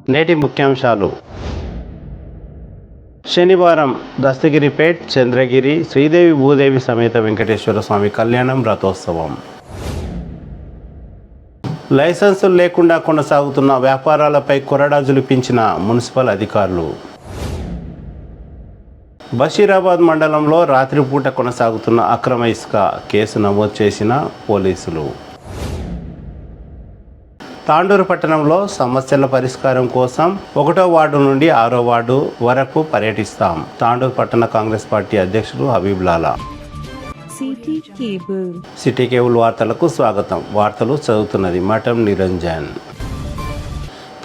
నేటి ముఖ్యాంశాలు. శనివారం దస్తగిరిపేట్ చంద్రగిరి శ్రీదేవి భూదేవి సమేత వెంకటేశ్వర స్వామి కళ్యాణం రథోత్సవం. లైసెన్సులు లేకుండా కొనసాగుతున్న వ్యాపారాలపై కొరడా జులిపించిన మున్సిపల్ అధికారులు. బషీరాబాద్ మండలంలో రాత్రిపూట కొనసాగుతున్న అక్రమ ఇసుక కేసు నమోదు చేసిన పోలీసులు. తాండూరు పట్టణంలో సమస్యల పరిష్కారం కోసం 1వ వార్డు నుండి 6వ వార్డు వరకు పర్యటిస్తాం. తాండూరు పట్టణ కాంగ్రెస్ పార్టీ అధ్యక్షుడు హబీబ్ లాలా. సిటీ కేబుల్ వార్తలకు స్వాగతం. వార్తలు చదువుతున్నది మఠం నిరంజన్.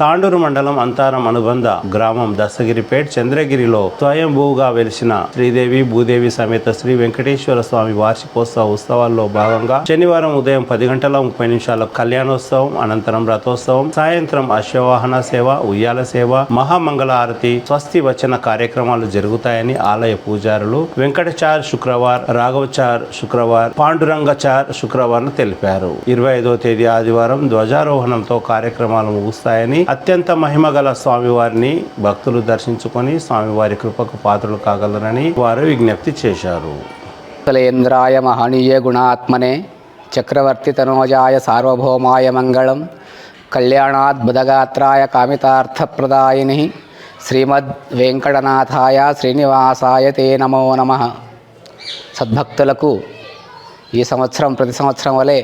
తాండూరు మండలం అంతారం అనుబంధ గ్రామం దస్తగిరిపేట్ చంద్రగిరిలో స్వయంభూగా వెలిసిన శ్రీదేవి భూదేవి సమేత శ్రీ వెంకటేశ్వర స్వామి వార్షికోత్సవ ఉత్సవాల్లో భాగంగా శనివారం ఉదయం 10:30 కళ్యాణోత్సవం, అనంతరం రథోత్సవం, సాయంత్రం అశ్వవాహన సేవ, ఉయ్యాల సేవ, మహామంగళ హారతి, స్వస్తి వచన కార్యక్రమాలు జరుగుతాయని ఆలయ పూజారులు వెంకటచార్ శుక్రవార్, రాఘవచార్ శుక్రవార్, పాండురంగచార్ శుక్రవారం తెలిపారు. 25వ తేదీ ఆదివారం ధ్వజారోహణంతో కార్యక్రమాలు ముగుస్తాయని, అత్యంత మహిమగల స్వామివారిని భక్తులు దర్శించుకొని స్వామివారి కృపకు పాత్రలు కాగలరని వారు విజ్ఞప్తి చేశారు. ఇంద్రాయ మహనీయ గుణాత్మనే చక్రవర్తి తనోజాయ సార్వభౌమాయ మంగళం కళ్యాణాద్భుతగాత్రాయ కామితార్థప్రదాయిని శ్రీమద్ వెంకటనాథాయ శ్రీనివాసాయ తే నమో నమః. సద్భక్తులకు ఈ సంవత్సరం ప్రతి సంవత్సరం వలె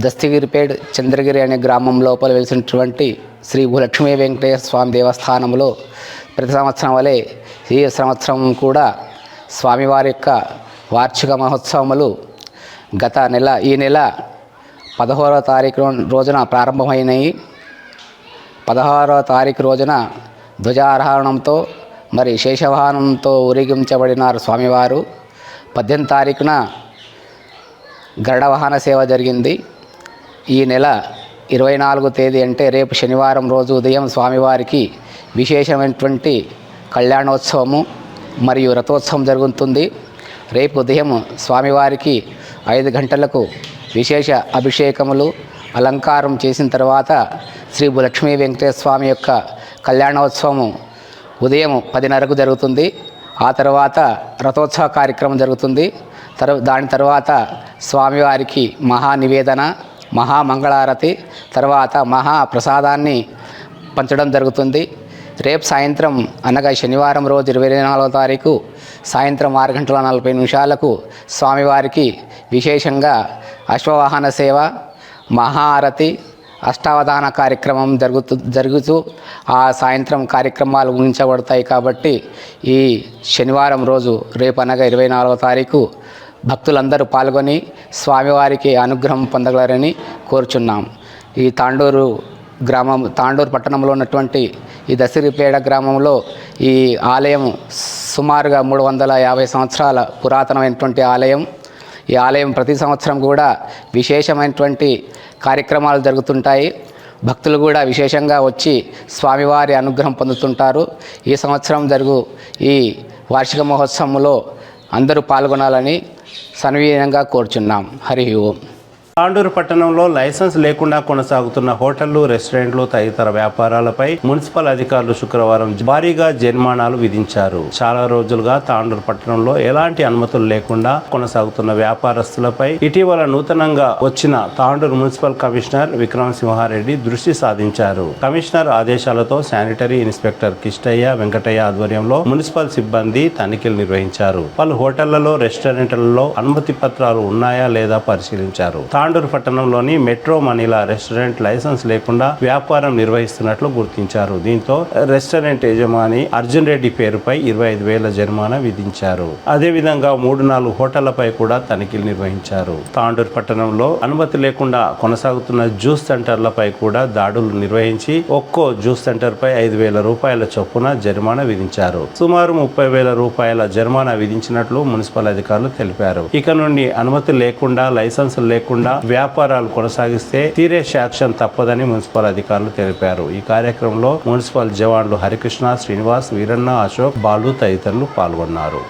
దస్తగిరిపేట్ చంద్రగిరి అనే గ్రామం లోపల వెలిసినటువంటి శ్రీ భూలక్ష్మీ వెంకటేశ్వర స్వామి దేవస్థానంలో ప్రతి సంవత్సరం వలె ఈ సంవత్సరం కూడా స్వామివారి యొక్క వార్షిక మహోత్సవములు ఈ నెల 16వ తారీఖు రోజున ప్రారంభమైనవి. 16వ తారీఖు రోజున ధ్వజారోహణంతో మరి శేషవాహనంతో ఊరేగించబడినారు స్వామివారు. 18వ తారీఖున గరుడ వాహన సేవ జరిగింది. ఈ నెల 24వ తేదీ అంటే రేపు శనివారం రోజు ఉదయం స్వామివారికి విశేషమైనటువంటి కళ్యాణోత్సవము మరియు రథోత్సవం జరుగుతుంది. రేపు ఉదయం స్వామివారికి 5 గంటలకు విశేష అభిషేకములు అలంకారం చేసిన తర్వాత శ్రీ భూలక్ష్మీ వెంకటేశ్వర స్వామి యొక్క కళ్యాణోత్సవము ఉదయం 10:30కు జరుగుతుంది. ఆ తర్వాత రథోత్సవ కార్యక్రమం జరుగుతుంది. దాని తర్వాత స్వామివారికి మహానివేదన, మహామంగళారతి, తర్వాత మహాప్రసాదాన్ని పంచడం జరుగుతుంది. రేపు సాయంత్రం అనగా శనివారం రోజు 24వ తారీఖు సాయంత్రం 6:40 స్వామివారికి విశేషంగా అశ్వవాహన సేవ, మహారతి, అష్టావధాన కార్యక్రమం జరుగుతూ ఆ సాయంత్రం కార్యక్రమాలు ముగించబడతాయి. కాబట్టి ఈ శనివారం రోజు రేపు అనగా 24వ తారీఖు భక్తులందరూ పాల్గొని స్వామివారికి అనుగ్రహం పొందగలరని కోరుచున్నాం. ఈ తాండూరు పట్టణంలో ఉన్నటువంటి ఈ దస్తగిరిపేట గ్రామంలో ఈ ఆలయం సుమారుగా 350 సంవత్సరాల పురాతనమైనటువంటి ఆలయం. ఈ ఆలయం ప్రతి సంవత్సరం కూడా విశేషమైనటువంటి కార్యక్రమాలు జరుగుతుంటాయి. భక్తులు కూడా విశేషంగా వచ్చి స్వామివారి అనుగ్రహం పొందుతుంటారు. ఈ సంవత్సరం ఈ వార్షిక మహోత్సవంలో అందరూ పాల్గొనాలని సన్వినయంగా కోరుచున్నాం. హరి ఓం. తాండూరు పట్టణంలో లైసెన్స్ లేకుండా కొనసాగుతున్న హోటళ్లు, రెస్టారెంట్లు తదితర వ్యాపారాలపై మున్సిపల్ అధికారులు శుక్రవారం భారీగా జరిమానాలు విధించారు. చాలా రోజులుగా తాండూరు పట్టణంలో ఎలాంటి అనుమతులు లేకుండా కొనసాగుతున్న వ్యాపారస్తులపై ఇటీవల నూతనంగా వచ్చిన తాండూరు మున్సిపల్ కమిషనర్ విక్రమసింహారెడ్డి దృష్టి సాధించారు. కమిషనర్ ఆదేశాలతో శానిటరీ ఇన్స్పెక్టర్ కిష్టయ్య, వెంకటయ్య ఆధ్వర్యంలో మున్సిపల్ సిబ్బంది తనిఖీలు నిర్వహించారు. పలు హోటళ్లలో, రెస్టారెంట్లలో అనుమతి పత్రాలు ఉన్నాయా లేదా పరిశీలించారు. తాండూరు పట్టణంలోని మెట్రో మనీలా రెస్టారెంట్ లైసెన్స్ లేకుండా వ్యాపారం నిర్వహిస్తున్నట్లు గుర్తించారు. దీంతో రెస్టారెంట్ యజమాని అర్జున్ రెడ్డి పేరుపై 25,000 జరిమానా విధించారు. అదేవిధంగా 3-4 హోటళ్లపై కూడా తనిఖీలు నిర్వహించారు. తాండూరు పట్టణంలో అనుమతి లేకుండా కొనసాగుతున్న జ్యూస్ సెంటర్లపై కూడా దాడులు నిర్వహించి ఒక్కో జ్యూస్ సెంటర్ పై 5,000 రూపాయల చొప్పున జరిమానా విధించారు. సుమారు 30,000 రూపాయల జరిమానా విధించినట్లు మున్సిపల్ అధికారులు తెలిపారు. ఇక నుండి అనుమతి లేకుండా, లైసెన్సులు లేకుండా వ్యాపారాలు కొనసాగిస్తే సీరియస్ యాక్షన్ తప్పదని మున్సిపల్ అధికారులు తెలిపారు. ఈ కార్యక్రమంలో మున్సిపల్ జవాన్లు హరికృష్ణ, శ్రీనివాస్, వీరన్న, అశోక్, బాలు తదితరులు పాల్గొన్నారు.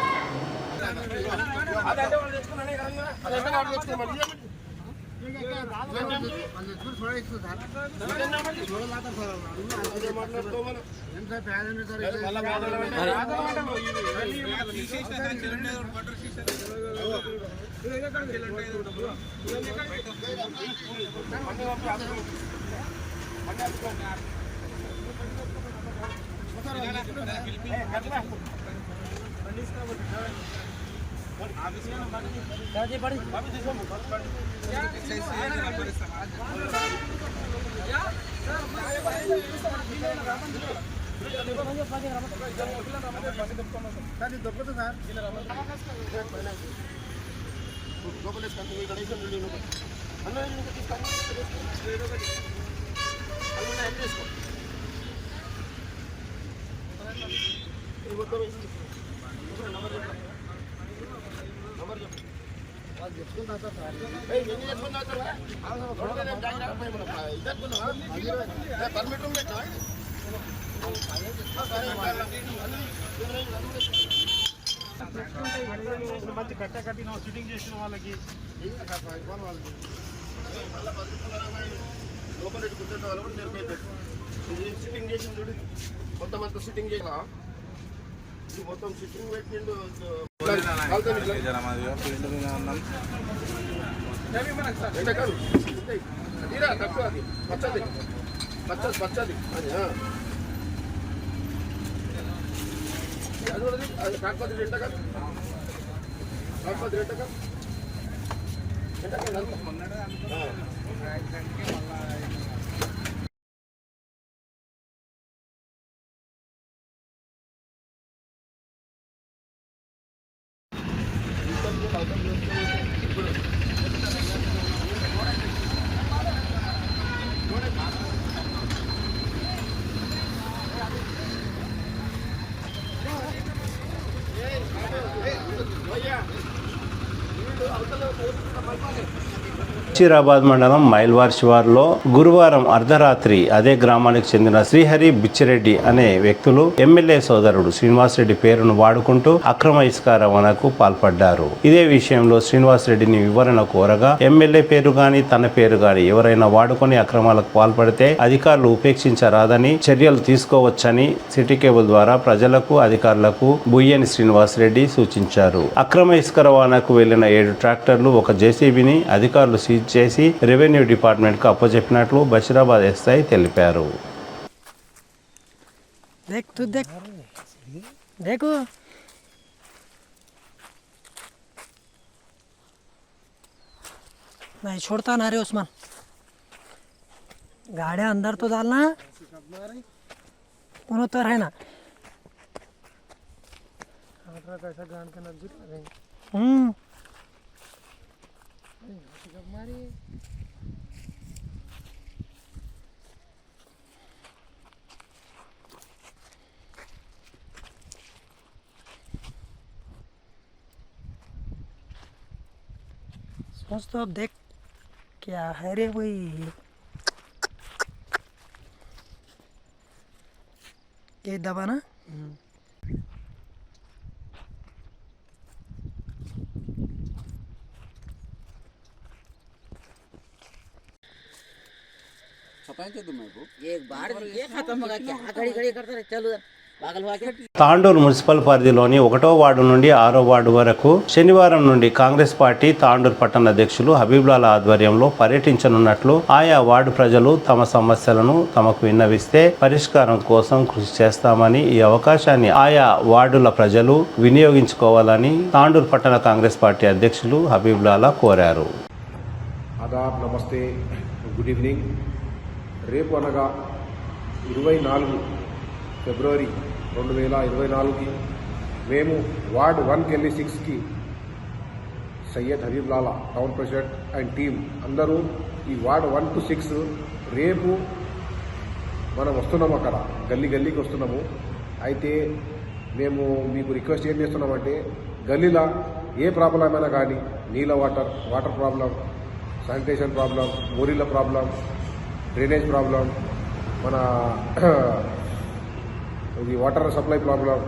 మంచి కట్టి సిట్టింగ్ చేసిన వాళ్ళకి లోపల కూర్చుంటే వాళ్ళు కూడా సరిపోతుంది. ఇది సిట్టింగ్ చేసిండు మొత్తం అంతా సిట్టింగ్ చేసిన ఇది మొత్తం సిట్టింగ్ పెట్టిండు. తక్కువ అది పచ్చది పచ్చది పచ్చది అది అది కాకపోతే రెండగా కాకపోతే రెండగా బషీరాబాద్ మండలం మైల్వార్ శివార్లో గురువారం అర్ధరాత్రి అదే గ్రామానికి చెందిన శ్రీహరి బిచ్చిరెడ్డి అనే వ్యక్తులు ఎమ్మెల్యే సోదరుడు శ్రీనివాసరెడ్డి పేరును వాడుకుంటూ అక్రమ ఇసుక రవాణాకు పాల్పడ్డారు. ఇదే విషయంలో శ్రీనివాసరెడ్డిని వివరణ కోరగా ఎమ్మెల్యే పేరు గాని తన పేరు గాని ఎవరైనా వాడుకొని అక్రమాలకు పాల్పడితే అధికారులు ఉపేక్షించరాదని చర్యలు తీసుకోవచ్చని సిటీ కేబుల్ ద్వారా ప్రజలకు అధికారులకు బుయ్యని శ్రీనివాసరెడ్డి సూచించారు. అక్రమ ఇసుక రవాణాకు వెళ్లిన 7 ట్రాక్టర్లు ఒక జేసీబీని అధికారులు సీజ్ చేసి రెవెన్యూ డిపార్ట్మెంట్ కు అప్పచెప్పినట్లు బషీరాబాద్ ఎస్ఐ తెలిపారు. नहीं छोड़ता ना रे उस्मान, गाड़िया अंदर तो डालना दोनों तरह है ना। सोच तो अब देख क्या है रे वही ये दबा ना। एक बार ये खत्म होगा क्या घड़ी घड़ी करते रहे चलो पागल हुआ क्या। తాండూరు మున్సిపల్ పరిధిలోని 1వ వార్డు నుండి 6వ వార్డు వరకు శనివారం నుండి కాంగ్రెస్ పార్టీ తాండూరు పట్టణ అధ్యక్షులు హబీబుల్లా ఆధ్వర్యంలో పర్యటించనున్నట్లు ఆయా వార్డు ప్రజలు తమ సమస్యలను తమకు విన్నవిస్తే పరిష్కారం కోసం కృషి చేస్తామని ఈ అవకాశాన్ని ఆయా వార్డుల ప్రజలు వినియోగించుకోవాలని తాండూరు పట్టణ కాంగ్రెస్ పార్టీ అధ్యక్షులు హబీబుల్లా కోరారు. ఆదాబ్, నమస్తే, గుడ్ ఈవినింగ్. రేపు అనగా 24 ఫిబ్రవరి 2024కి మేము వార్డ్ 1కి వెళ్ళి 6కి Syed Habibullah town president and team అందరూ ఈ వార్డ్ 1 to 6 రేపు మనం వస్తున్నాము. అక్కడ గల్లీకి వస్తున్నాము. అయితే మేము మీకు రిక్వెస్ట్ ఏం చేస్తున్నామంటే గల్లీలో ఏ ప్రాబ్లం అయినా కానీ నీళ్ళ వాటర్ ప్రాబ్లం, శానిటేషన్ ప్రాబ్లం, మోరీల ప్రాబ్లం, డ్రైనేజ్ ప్రాబ్లం, మన ఇది వాటర్ సప్లై ప్రాబ్లం,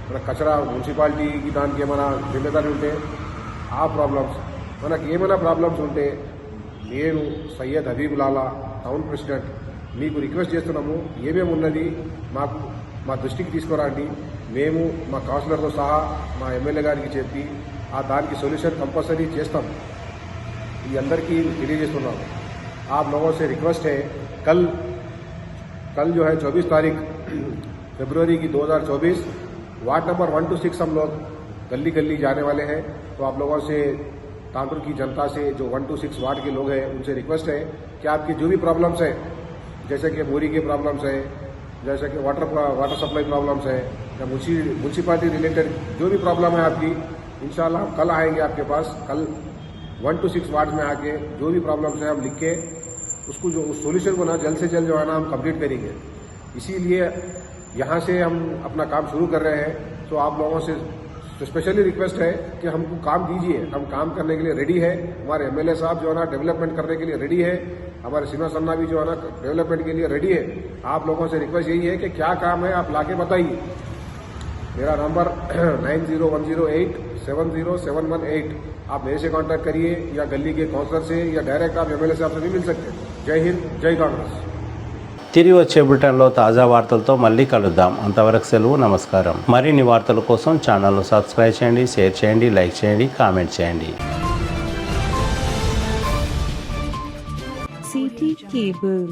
మన కచరా మున్సిపాలిటీకి దానికి ఏమైనా జిమ్మేదారి ఉంటే ఆ ప్రాబ్లమ్స్, మనకి ఏమైనా ప్రాబ్లమ్స్ ఉంటే నేను సయ్యద్ హబీబుల్లా టౌన్ ప్రెసిడెంట్ మీకు రిక్వెస్ట్ చేస్తున్నాము, ఏమేమి ఉన్నది మాకు మా దృష్టికి తీసుకురండి. మేము మా కౌన్సిలర్తో సహా మా ఎమ్మెల్యే గారికి చెప్పి దానికి సొల్యూషన్ कंपलसरी చేస్తాం. ఈ అందరికీ తెలియజేస్తున్నాం. आप लोगों से रिक्वेस्ट है, कल जो है 24 तारीख फरवरी की 2024 वार्ड नंबर 1 to 6 हम लोग गली गली जाने वाले हैं. तो आप लोगों से, तांडुर की जनता से, जो 1 to 6 वार्ड के लोग हैं, उनसे रिक्वेस्ट है कि आपकी जो भी प्रॉब्लम्स है, जैसे कि बोरी के प्रॉब्लम्स है, जैसे कि वाटर सप्लाई प्रॉब्लम्स है, या म्यूनसिपालिटी रिलेटेड जो भी प्रॉब्लम है आपकी, इंशाल्लाह हम कल आएंगे आपके पास. कल 1 to 6 वार्ड में आके जो भी प्रॉब्लम्स है हम लिख के उसको, जो उस सोल्यूशन को ना जल्द से जल्द जो है ना हम कंप्लीट करेंगे. इसीलिए यहाँ से हम अपना काम शुरू कर रहे हैं. तो आप लोगों से स्पेशली रिक्वेस्ट है कि हमको काम दीजिए. हम काम करने के लिए रेडी है. हमारे एमएलए साहब जो है ना डेवलपमेंट करने के लिए रेडी है. हमारे सीमा सन्ना भी जो है ना डेवलपमेंट के लिए रेडी है. आप लोगों से रिक्वेस्ट यही है कि क्या काम है आप लाके बताइए. मेरा नंबर 9010870718. आप मेरे से कांटेक्ट करिए, या गली के काउंसलर से, या डायरेक्ट आप एमएलए साहब से भी मिल सकते हैं. जय हिंद, जय कांग्रेस. తిరిగి వచ్చే బులెటిన్లో తాజా వార్తలతో మళ్ళీ కలుద్దాం. అంతవరకు సెలవు, నమస్కారం. మరిన్ని వార్తల కోసం ఛానల్ను సబ్స్క్రైబ్ చేయండి, షేర్ చేయండి, లైక్ చేయండి, కామెంట్ చేయండి. CT Cable.